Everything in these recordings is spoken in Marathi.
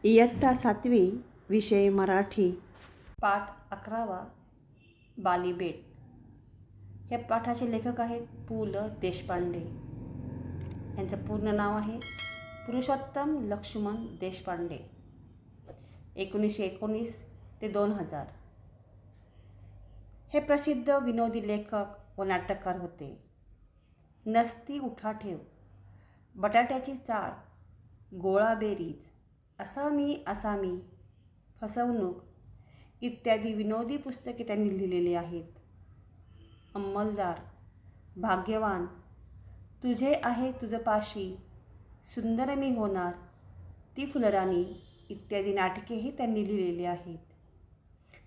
इयत्ता 7वी, विषय मराठी, पाठ 11वा, बालीबेट. या पाठाचे लेखक आहेत पु ल देशपांडे. यांचं पूर्ण नाव आहे पुरुषोत्तम लक्ष्मण देशपांडे. 1919 ते 2000 हे प्रसिद्ध विनोदी लेखक व नाटककार होते. नसती उठाठेव, बटाट्याची चाळ, गोळा बेरीज, असामी, फसवणूक इत्यादी विनोदी पुस्तके त्यांनी लिहिलेली आहेत. अंमलदार, भाग्यवान, तुझे आहे तुझपाशी, सुंदर मी होणार, ती फुलराणी इत्यादी नाटकेही त्यांनी लिहिलेली आहेत.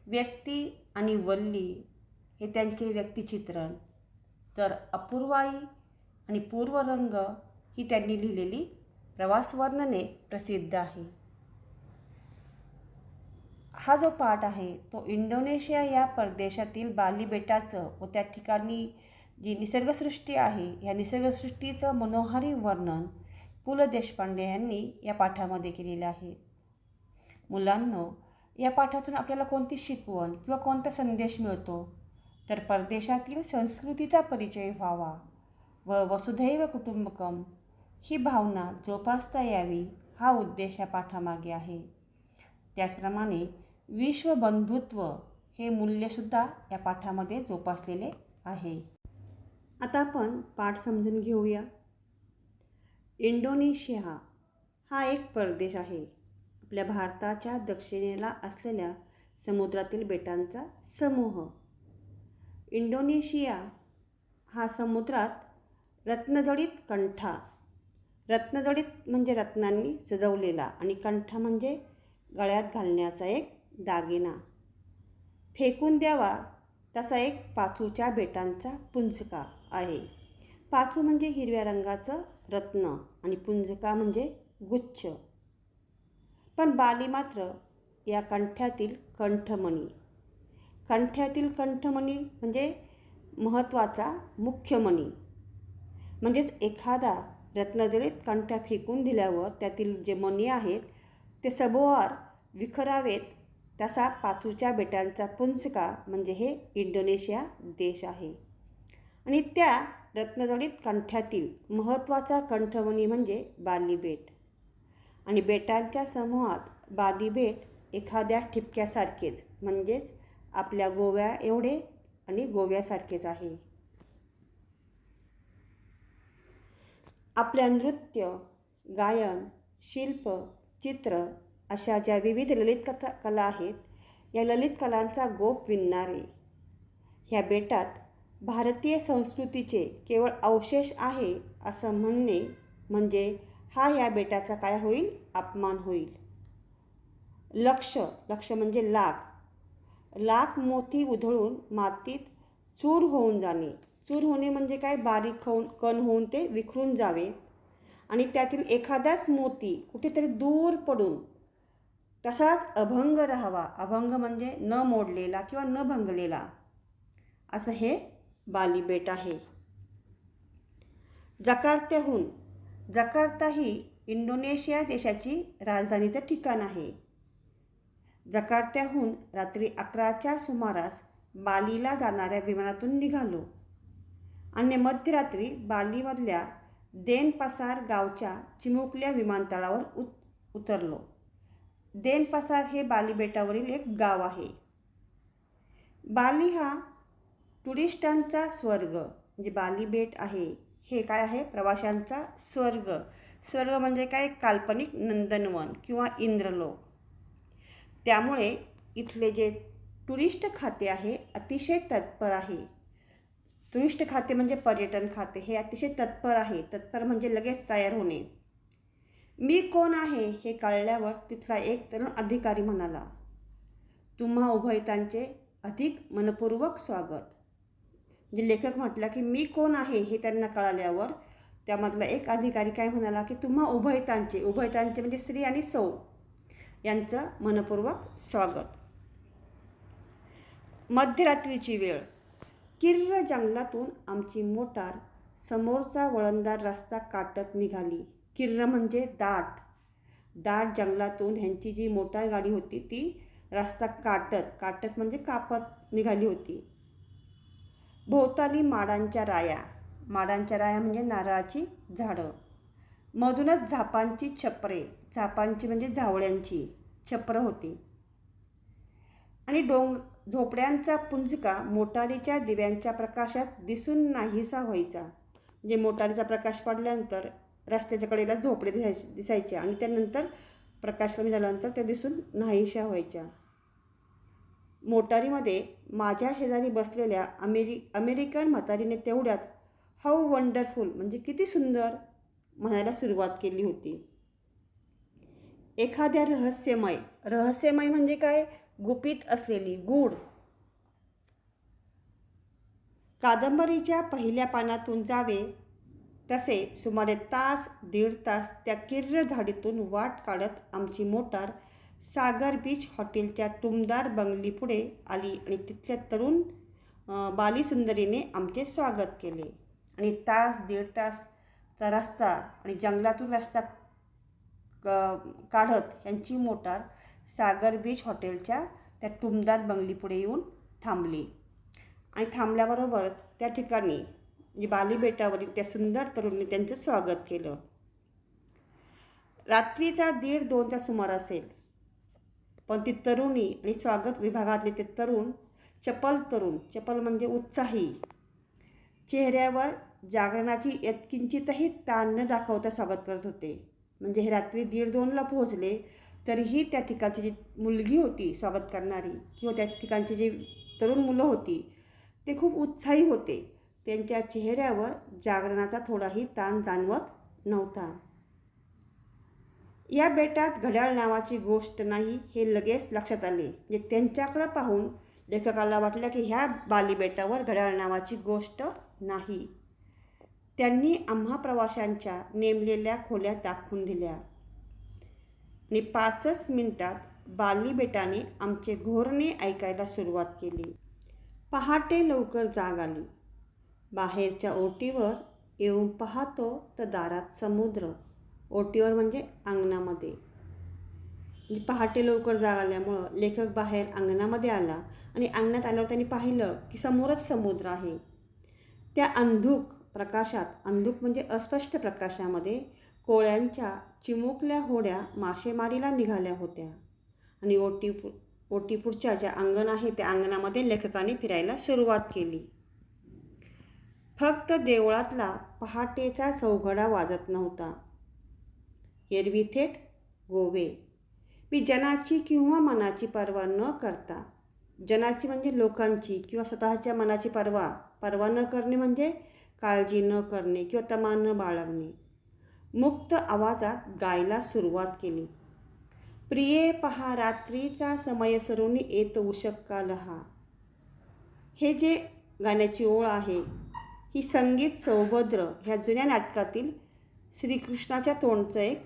व्यक्ती आणि वल्ली हे त्यांचे व्यक्तिचित्रण, तर अपूर्वाई आणि पूर्वरंग ही त्यांनी लिहिलेली प्रवासवर्णने प्रसिद्ध आहे. हा जो पाठ आहे तो इंडोनेशिया या परदेशातील बाली बेटाचं व त्या ठिकाणी जी निसर्गसृष्टी आहे या निसर्गसृष्टीचं मनोहारी वर्णन पु ल देशपांडे यांनी या पाठामध्ये केलेलं आहे. मुलांनो, या पाठातून आपल्याला कोणती शिकवण किंवा कोणता संदेश मिळतो तर परदेशातील संस्कृतीचा परिचय व्हावा व वसुधैव कुटुंबकम ही भावना जोपासता यावी हा उद्देश या पाठामागे आहे. त्याचप्रमाणे विश्वबंधुत्व हे मूल्यसुद्धा या पाठामध्ये जोपासलेले आहे. आता आपण पाठ समजून घेऊया. इंडोनेशिया हा एक परदेश आहे. आपल्या भारताच्या दक्षिणेला असलेल्या समुद्रातील बेटांचा समूह. इंडोनेशिया हा समुद्रात रत्नजडित कंठा, रत्नजडित म्हणजे रत्नांनी सजवलेला आणि कंठा म्हणजे गळ्यात घालण्याचा एक दागिना, फेकून द्यावा तसा एक पाचूच्या बेटांचा पुंजका आहे. पाचू म्हणजे हिरव्या रंगाचं रत्न आणि पुंजका म्हणजे गुच्छ. पण बाली मात्र या कंठ्यातील कंठमणी, कंठ्यातील कंठमणी म्हणजे महत्त्वाचा मुख्यमणी. म्हणजेच एखादा रत्नजडित कंठ्या फेकून दिल्यावर त्यातील जे मणी आहेत ते सभोवार विखरावेत तसा पाचूच्या बेटांचा पुंजका म्हणजे हे इंडोनेशिया देश आहे. आणि त्या रत्नजडित कंठ्यातील महत्त्वाचा कंठमणी म्हणजे बाली बेट. आणि बेटांच्या समूहात बाली बेट एखाद्या ठिपक्यासारखेच म्हणजेच आपल्या गोव्या एवढे आणि गोव्यासारखेच आहे. आपल्या नृत्य, गायन, शिल्प, चित्र अशा ज्या विविध ललित कला आहेत या ललित कलांचा गोप विणणारे ह्या बेटात भारतीय संस्कृतीचे केवळ अवशेष आहे असं म्हणणे म्हणजे हा ह्या बेटाचा काय होईल, अपमान होईल. लक्ष म्हणजे लाख मोती उधळून मातीत चूर होऊन जाणे. चूर होणे म्हणजे काय, बारीक कण होऊन ते विखरून जावे आणि त्यातील एखादाच मोती कुठेतरी दूर पडून तसाच अभंग राहावा. अभंग म्हणजे न मोडलेला किंवा न भंगलेला असं हे बाली बेट आहे. जकार्ता ही इंडोनेशिया देशाची राजधानीचं ठिकाण आहे. जकार्त्याहून रात्री 11च्या सुमारास बालीला जाणाऱ्या विमानातून निघालो आणि मध्यरात्री बालीमधल्या देनपासार गावच्या चिमुकल्या विमानतळावर उतरलो. देनपासार हे बाली बेटावरील एक गाव आहे. बाली हा टुरिस्टांचा स्वर्ग म्हणजे बाली बेट आहे हे काय आहे, प्रवाशांचा स्वर्ग. स्वर्ग म्हणजे काय, काल्पनिक नंदनवन किंवा इंद्रलोक. त्यामुळे इथले जे टुरिस्ट खाते आहे अतिशय तत्पर आहे. टुरिस्ट खाते म्हणजे पर्यटन खाते हे अतिशय तत्पर आहे. तत्पर म्हणजे लगेच तयार होणे. मी कोण आहे हे कळल्यावर तिथला एक तरुण अधिकारी म्हणाला, तुम्हा उभयतांचे अधिक मनपूर्वक स्वागत. म्हणजे लेखक म्हटला की मी कोण आहे हे त्यांना कळाल्यावर त्यामधला एक अधिकारी काय म्हणाला की तुम्हा उभयतांचे म्हणजे स्त्री आणि सौ यांचं मनपूर्वक स्वागत. मध्यरात्रीची वेळ. किर्र जंगलातून आमची मोटार समोरचा वळणदार रस्ता काटत निघाली. किर्र म्हणजे दाट दाट जंगलातून ह्यांची जी मोटार गाडी होती ती रस्ता काटत म्हणजे कापत निघाली होती. भोवताली माडांच्या राया म्हणजे नारळाची झाडं. मधूनच झापांची छपरे, झापांची म्हणजे झावळ्यांची छपरं होती. आणि झोपड्यांचा पुंजका मोटारीच्या दिव्यांच्या प्रकाशात दिसून नाहीसा व्हायचा. म्हणजे मोटारीचा प्रकाश पडल्यानंतर रस्त्याच्या कडेला झोपडे दिसायच्या आणि त्यानंतर प्रकाश कमी झाल्यानंतर त्या दिसून नाहीशा व्हायच्या. मोटारीमध्ये माझ्या शेजारी बसलेल्या अमेरिकन म्हातारीने तेवढ्यात हाऊ वंडरफुल म्हणजे किती सुंदर म्हणायला सुरुवात केली होती. एखाद्या रहस्यमय म्हणजे काय, गुपित असलेली गूढ कादंबरीच्या पहिल्या पानातून जावे तसे सुमारे दीड तास त्या किर्र झाडीतून वाट काढत आमची मोटार सागर बीच हॉटेलच्या टुमदार बंगलीपुढे आली आणि तिथल्या तरुण बालीसुंदरीने आमचे स्वागत केले. आणि दीड तासचा रस्ता आणि जंगलातून रस्ता काढत यांची मोटार सागर बीच हॉटेलच्या त्या टुमदार बंगलीपुढे येऊन थांबली. आणि थांबल्याबरोबरच त्या ठिकाणी म्हणजे बाली बेटावरील त्या सुंदर तरुणीने त्यांचं स्वागत केलं. रात्रीचा 1:30-2चा सुमार असेल, पण ती तरुणी आणि स्वागत विभागातले ते चपल म्हणजे उत्साही, चेहऱ्यावर जागरणाची यत्किंचितही ताण न दाखवता स्वागत करत होते. म्हणजे हे रात्री 1:30-2ला पोहोचले तरीही त्या ठिकाणची जी मुलगी होती स्वागत करणारी किंवा त्या ठिकाणची जी तरुण मुलं होती ते खूप उत्साही होते. त्यांच्या चेहऱ्यावर जागरणाचा थोडाही ताण जाणवत नव्हता. या बेटात घड्याळ नावाची गोष्ट नाही हे लगेच लक्षात आले. म्हणजे त्यांच्याकडं पाहून लेखकाला वाटलं की ह्या बाली बेटावर घड्याळ नावाची गोष्ट नाही. त्यांनी आम्हा प्रवाशांच्या नेमलेल्या खोल्या दाखवून दिल्या आणि 5च मिनिटात बाली बेटाने आमचे घोरणे ऐकायला सुरुवात केली. पहाटे लवकर जाग आली. बाहेरच्या ओटीवर येऊन पाहतो तर दारात समुद्र. ओटीवर म्हणजे अंगणामध्ये. म्हणजे पहाटे लवकर जाग आल्यामुळं लेखक बाहेर अंगणामध्ये आला आणि अंगणात आल्यावर त्यांनी पाहिलं की समोरच समुद्र आहे. त्या अंधुक म्हणजे अस्पष्ट प्रकाशामध्ये कोळ्यांच्या चिमुकल्या होड्या मासेमारीला निघाल्या होत्या. आणि ओटीपुढच्या ज्या अंगण आहे त्या अंगणामध्ये लेखकाने फिरायला सुरुवात केली. फक्त देवळातला पहाटेचा चौघडा वाजत नव्हता. एरवी थेट गोवे. मी जनाची किंवा मनाची पर्वा न करता, जनाची म्हणजे लोकांची किंवा स्वतःच्या मनाची पर्वा न करणे म्हणजे काळजी न करणे किंवा तमा न बाळगणे, मुक्त आवाजात गायला सुरुवात केली. प्रिये पहा रात्रीचा समय सरुनी येत उशक्का लहा. हे जे गाण्याची ओळ आहे ही संगीत सौभद्र ह्या जुन्या नाटकातील श्रीकृष्णाच्या तोंडचं एक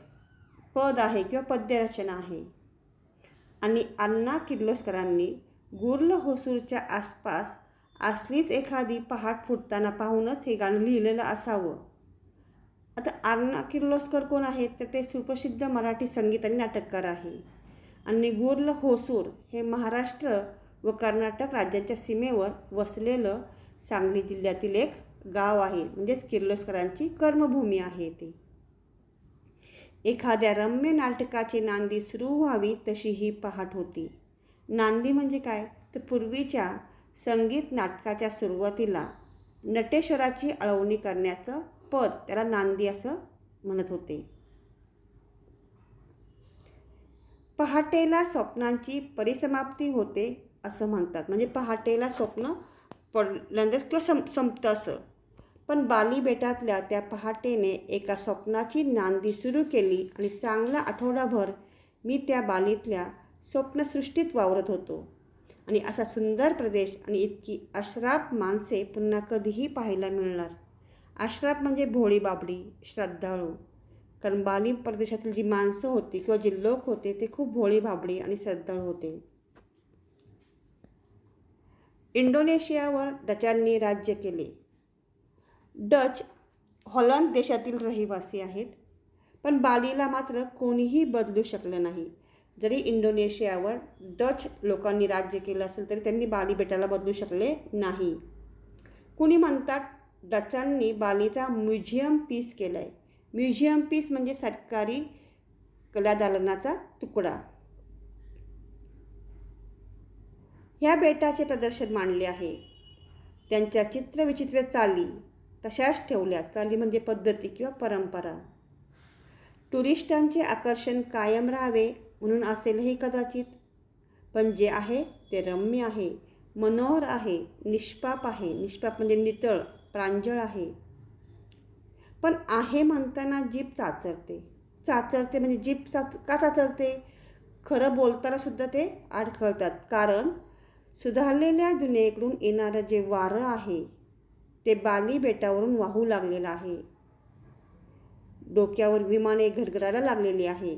पद आहे किंवा पद्यरचना आहे. आणि अण्णा किर्लोस्करांनी गुर्ल होसूरच्या आसपास असलीच एखादी पहाट फुटताना पाहूनच हे गाणं लिहिलेलं असावं. आता अण्णा किर्लोस्कर कोण आहेत तर ते सुप्रसिद्ध मराठी संगीत आणि नाटककार आहे. आणि गुर्ल होसूर हे महाराष्ट्र व कर्नाटक राज्याच्या सीमेवर वसलेलं सांगली जिल्ह्यातील एक गाव आहे. म्हणजेच किर्लोस्करांची कर्मभूमी आहे ते. एखाद्या रम्य नाटकाची नांदी सुरू व्हावी तशी ही पहाट होती. नांदी म्हणजे काय तर पूर्वीच्या संगीत नाटकाच्या सुरुवातीला नटेश्वराची आळवणी करण्याचं पद त्याला नांदी असं म्हणत होते. पहाटेला स्वप्नांची परिसमाप्ती होते असं म्हणतात. म्हणजे पहाटेला स्वप्न पडल्यानंतर किंवा संपतं असं. पण बाली बेटातल्या त्या पहाटेने एका स्वप्नाची नांदी सुरू केली आणि चांगला आठवडाभर मी त्या बालीतल्या स्वप्नसृष्टीत वावरत होतो. आणि असा सुंदर प्रदेश आणि इतकी अश्राप माणसे पुन्हा कधीही पाहायला मिळणार. अश्राप म्हणजे भोळी बाबडी, श्रद्धाळू. कारण बाली प्रदेशातील जी माणसं होती किंवा जे लोक होते ते खूप भोळी बाबडी आणि श्रद्धाळू होते. इंडोनेशियावर डचांनी राज्य केले. डच हॉलंड देशातील रहिवासी आहेत. पण बालीला मात्र कोणीही बदलू शकलं नाही. जरी इंडोनेशियावर डच लोकांनी राज्य केलं असेल तरी त्यांनी बाली बेटाला बदलू शकले नाही. कुणी म्हणतात डचांनी बालीचा म्युझियम पीस केला आहे. म्युझियम पीस म्हणजे सरकारी कलादालनाचा तुकडा. ह्या बेटाचे प्रदर्शन मांडले आहे. त्यांच्या चित्रविचित्र चाली तशाच ठेवल्या. चाली म्हणजे पद्धती किंवा परंपरा. टुरिस्टांचे आकर्षण कायम राहावे म्हणून असेलही कदाचित. पण जे आहे ते रम्य आहे, मनोहर आहे, निष्पाप आहे. निष्पाप म्हणजे नितळ, प्रांजळ आहे. पण आहे म्हणताना जीभ चाचरते. चाचरते म्हणजे जीभ का चाचरते? खरं बोलताना सुद्धा ते अडखळतात. कारण सुधारलेल्या दुनियेकडून येणारं जे वारं आहे ते बाली बेटावरून वाहू लागलेलं आहे. डोक्यावर विमाने घरघरायला लागलेली आहे.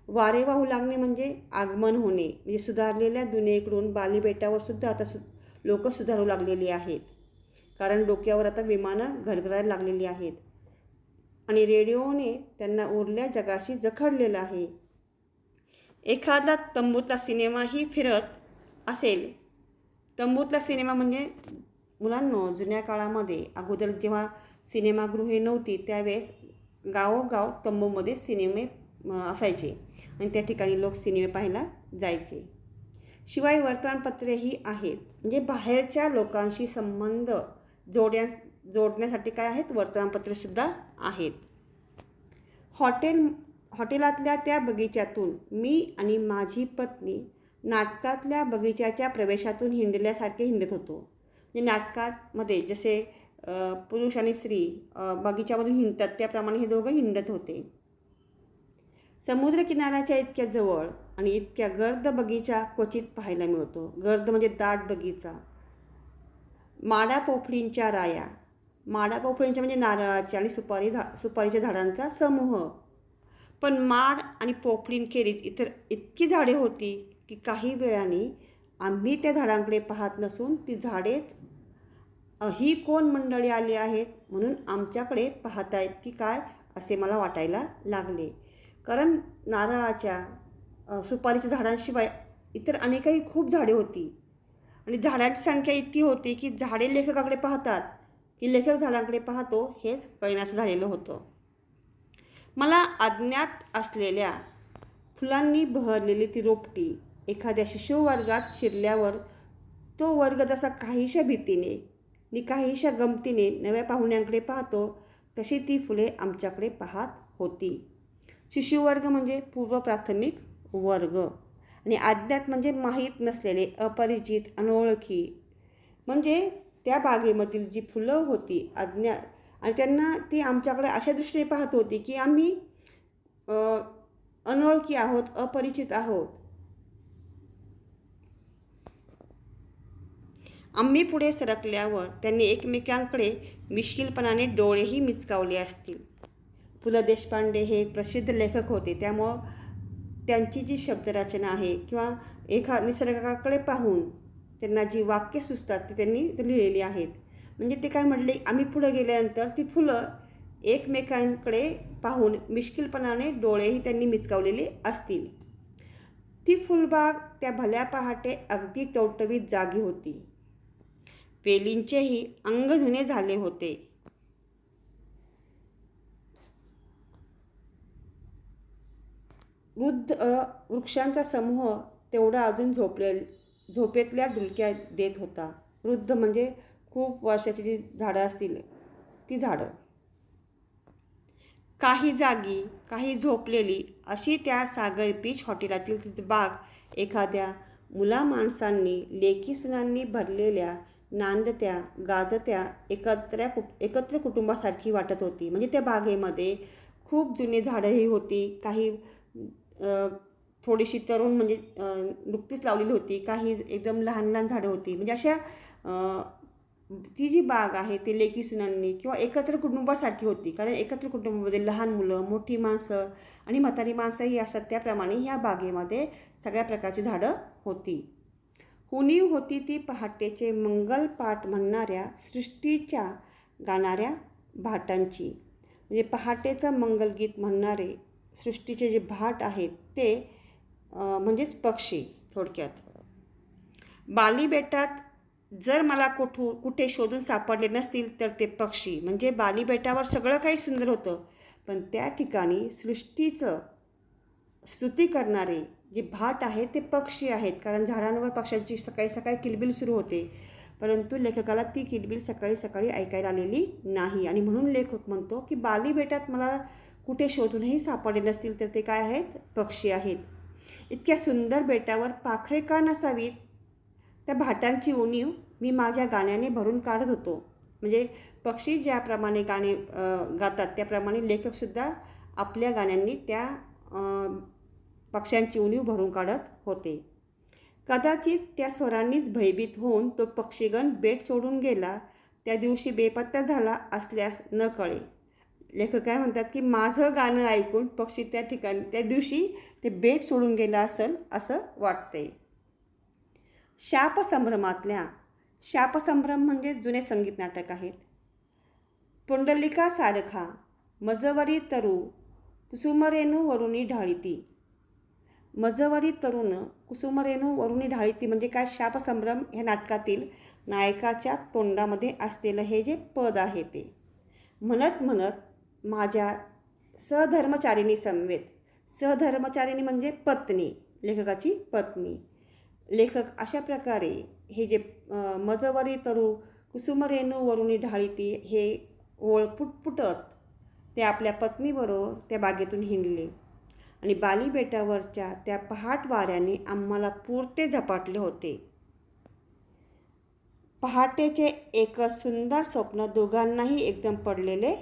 वारे वाहू लागणे म्हणजे आगमन होणे. म्हणजे सुधारलेल्या दुनियेकडून बाली बेटावर सुद्धा आता लोक सुधारू लागलेली आहेत. कारण डोक्यावर आता विमानं घरघरायला लागलेली आहेत आणि रेडिओने त्यांना उरल्या जगाशी जखडलेलं आहे. एखादा तंबूतला सिनेमाही फिरत असेल. तंबूतला सिनेमा म्हणजे मुलांनो, जुन्या काळामध्ये अगोदर जेव्हा सिनेमागृहे नव्हती त्यावेळेस गावोगाव तंबूमध्ये सिनेमे असायचे आणि त्या ठिकाणी लोक सिनेमे पाहायला जायचे. शिवाय वर्तमानपत्रेही आहेत. म्हणजे बाहेरच्या लोकांशी संबंध जोडण्यासाठी काय आहेत? वर्तमानपत्रेसुद्धा आहेत. हॉटेलातल्या त्या बगीच्यातून मी आणि माझी पत्नी नाटकातल्या बगीच्याच्या प्रवेशातून हिंडल्यासारखे हिंडत होतो. म्हणजे नाटकामध्ये जसे पुरुष आणि स्त्री बगीच्यामधून हिंडतात त्याप्रमाणे हे दोघं हिंडत होते. समुद्रकिनाऱ्याच्या इतक्या जवळ आणि इतक्या गर्द बगीचा क्वचित पाहायला मिळतो. गर्द म्हणजे दाट बगीचा. माडा पोफळींच्या राया. माडा पोफळींच्या म्हणजे नारळाच्या आणि सुपारीच्या झाडांचा समूह. पण माड आणि पोफळींखेरीज इतर इतकी झाडे होती की काही वेळाने आम्ही त्या झाडांकडे पाहत नसून ती झाडेच ही कोण मंडळी आली आहेत म्हणून आमच्याकडे पाहतायत की काय असे मला वाटायला लागले. कारण नारळाच्या सुपारीच्या झाडांशिवाय इतर अनेकही खूप झाडे होती आणि झाडांची संख्या इतकी होती की झाडे लेखकाकडे पाहतात की लेखक झाडांकडे पाहतो हेच कळण्याचं झालेलं होतं. मला अज्ञात असलेल्या फुलांनी बहरलेली ती रोपटी एखाद्या शिशुवर्गात शिरल्यावर तो वर्ग जसा काहीशा भीतीने आणि काहीशा गमतीने नव्या पाहुण्यांकडे पाहतो तशी ती फुले आमच्याकडे पाहत होती. शिशुवर्ग म्हणजे पूर्व प्राथमिक वर्ग आणि अज्ञात म्हणजे माहीत नसलेले, अपरिचित, अनोळखी. म्हणजे त्या बागेमधील जी फुलं होती अज्ञात आणि त्यांना ती आमच्याकडे अशा दृष्टीने पाहत होती की आम्ही अनोळखी आहोत, अपरिचित आहोत. आम्ही पुढे सरकल्यावर त्यांनी एकमेकांकडे मिश्किलपणाने डोळेही मिचकावले असतील. पु ल देशपांडे हे प्रसिद्ध लेखक होते त्यामुळं त्यांची जी शब्दरचना आहे किंवा निसर्गाकडे पाहून त्यांना जी वाक्य सुचतात ती त्यांनी लिहिलेली आहेत. म्हणजे ते काय म्हटले, आम्ही पुढे गेल्यानंतर ती फुलं एकमेकांकडे पाहून मिश्किलपणाने डोळेही त्यांनी मिचकावलेले असतील. ती फुलबाग त्या भल्या पहाटे अगदी टवटवीत जागी होती. वेलींचेही अंगधुणे झाले होते. वृद्ध वृक्षांचा समूह तेवढा अजून झोपेतल्या डुलक्या देत होता. वृद्ध म्हणजे खूप वर्षाची जी झाडं असतील ती झाडं. काही जागी, काही झोपलेली अशी त्या सागर बीच हॉटेलातील ती बाग एखाद्या मुला माणसांनी, लेकी सुनांनी भरलेल्या नांदत्या गाजत्या एकत्र कुटुंबासारखी वाटत होती. म्हणजे त्या बागेमध्ये खूप जुने झाडंही होती, काही थोडीशी तरुण म्हणजे नुकतीच लावलेली होती, काही एकदम लहान लहान झाडं होती. म्हणजे अशा ती जी बाग आहे ती लेकी सुनांनी किंवा एकत्र कुटुंबासारखी होती. कारण एकत्र कुटुंबामध्ये लहान मुलं, मोठी माणसं आणि म्हातारी माणसंही असतात त्याप्रमाणे ह्या बागेमध्ये सगळ्या प्रकारची झाडं होती. उणीव होती ती पहाटेचे मंगलपाठ म्हणणाऱ्या सृष्टीच्या गाणाऱ्या भाटांची. म्हणजे पहाटेचं मंगलगीत म्हणणारे सृष्टीचे जे भाट आहेत ते म्हणजेच पक्षी थोडक्यात. बाली बेटात जर मला कुठे शोधून सापडले नसतील तर ते पक्षी. म्हणजे बाली बेटावर सगळं काही सुंदर होतं, पण त्या ठिकाणी सृष्टीचं स्तुती करणारे जे भाट आहेत ते पक्षी आहेत. कारण झाडांवर पक्ष्यांची सकाळी सकाळी किलबिल सुरू होते, परंतु लेखकाला ती किलबिल सकाळी सकाळी ऐकायला आलेली नाही. आणि म्हणून लेखक म्हणतो की बाली बेटात मला कुठे शोधूनही सापडले नसतील तर ते काय आहेत? पक्षी आहेत. इतक्या सुंदर बेटावर पाखरे का नसावीत? त्या भाटांची उणीव मी माझ्या गाण्याने भरून काढत होतो. म्हणजे पक्षी ज्याप्रमाणे गाणे गातात त्याप्रमाणे लेखकसुद्धा आपल्या गाण्यांनी त्या पक्ष्यांची उणीव भरून काढत होते. कदाचित त्या स्वरांनीच भयभीत होऊन तो पक्षीगण बेट सोडून गेला, त्या दिवशी बेपत्ता झाला असल्यास न कळे. लेखक काय म्हणतात की माझं गाणं ऐकून पक्षी त्या ठिकाणी त्या दिवशी ते बेट सोडून गेला असेल असं वाटते. शापसंभ्रमातल्या, शापसंभ्रम म्हणजे जुने संगीत नाटक आहेत. पुंडलिका सारखा मजवरी तरू कुसुमरेणू वरुणी ढाळीती. मजवरी तरुण कुसुमरेणू वरुणी ढाळीती म्हणजे काय? शापसंभ्रम ह्या नाटकातील नायकाच्या तोंडामध्ये असलेलं हे जे पद आहे ते. म्हणत म्हणत माझ्या सहधर्मचारिणी समवेत. सहधर्मचारिणी म्हणजे पत्नी, लेखकाची पत्नी. लेखक अशा प्रकारे हे जे मजवरी तरू कुसुमरेणू वरुणी ढाळीती हे ओळ पुटपुटत ते आपल्या पत्नीबरोबर त्या बागेतून हिंडले आणि बाली बेटावरच्या त्या पहाट वाऱ्याने आम्हाला पुरते झपाटले होते. पहाटेचे एक सुंदर स्वप्न दोघांनाही एकदम पडलेले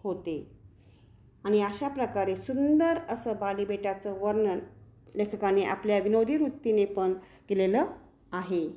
होते. आणि अशा प्रकारे सुंदर असं बाली बेटाचं वर्णन लेखकाने आपल्या विनोदी वृत्तीने पण केलेलं आहे.